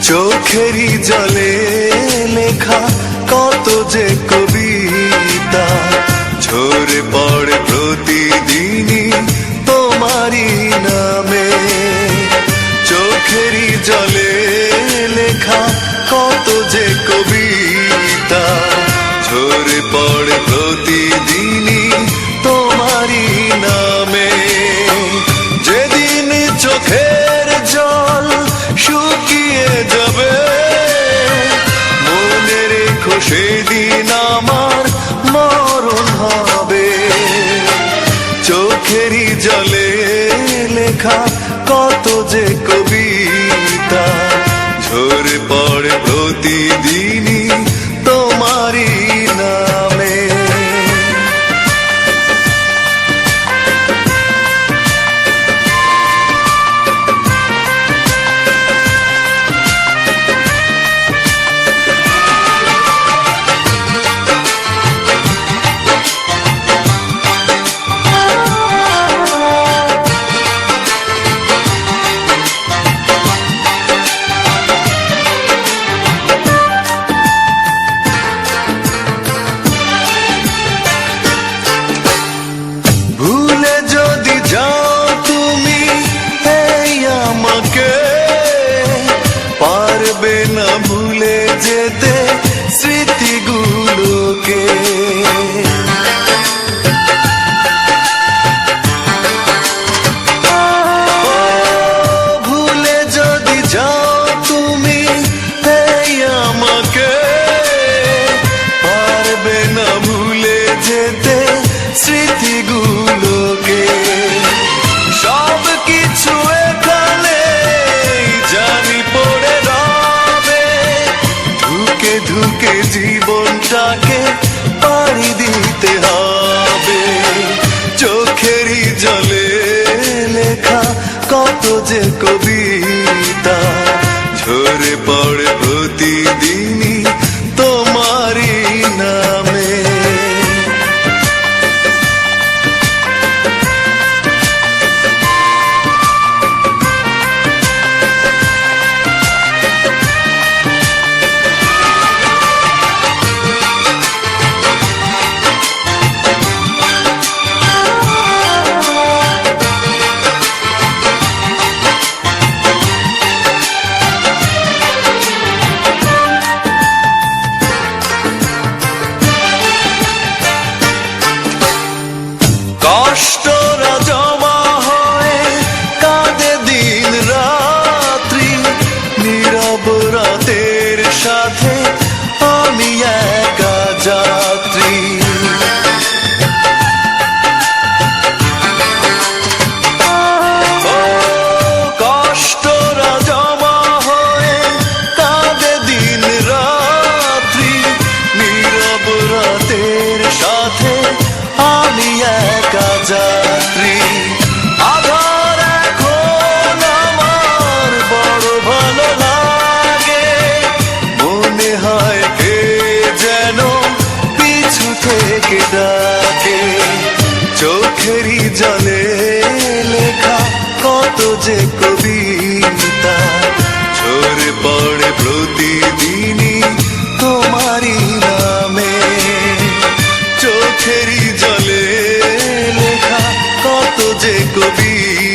চোখেরই জলে লেখা কত যে কবিতা ঝরে পড়ে প্রতিদিনই তোমারই নামে। চোখেরই জলে লেখা কত যে কবিতা ঝরে পড়ে প্রতিদিনই তোমারই নামে। যেদিন চোখের জল শুকিয়ে যাবে মনে রেখো সেদিন আমার মরণ হবে। চোখেরই জলে লেখা কত যে কবিতা ঝরে পড়ে প্রতিদিনই তোমারই নামে। ভুলে যদি যাও তুমি এই আমাকে পারবে না ভুলে যেতে স্মৃতিগুলোকে। ভুলে যদি যাও তুমি এই আমাকে পারবে না ভুলে যেতে স্মৃতিগুলোকে। সব কিছু এখানে জানি পড়ে রবে ধুকে ধুকে জীবনটাকে পাড়ি দিতে হবে। চোখেরই জলে লেখা কত যে কবিতা ঝরে পড়ে প্রতিদিনই তোমারই নামে। কষ্টরা জমা হয়ে কাঁদে দিন রাত্রি নীরব রাতের সাথে আমি একা যাত্রী। কষ্টরা জমা হয়ে কাঁদে দিন রাত্রি নীরব রাতের সাথে আমি একা যাত্রী। আধার এখন আমার বড় ভালো লাগে মনে হয় কে যেন পিছু থেকে ডাকে। চোখেরই জলে লেখা কত যে কবিতা ঝরে পড়ে প্রতিদিনই তোমারই নামে। চোখেরই জলে লেখা কত যে কবিতা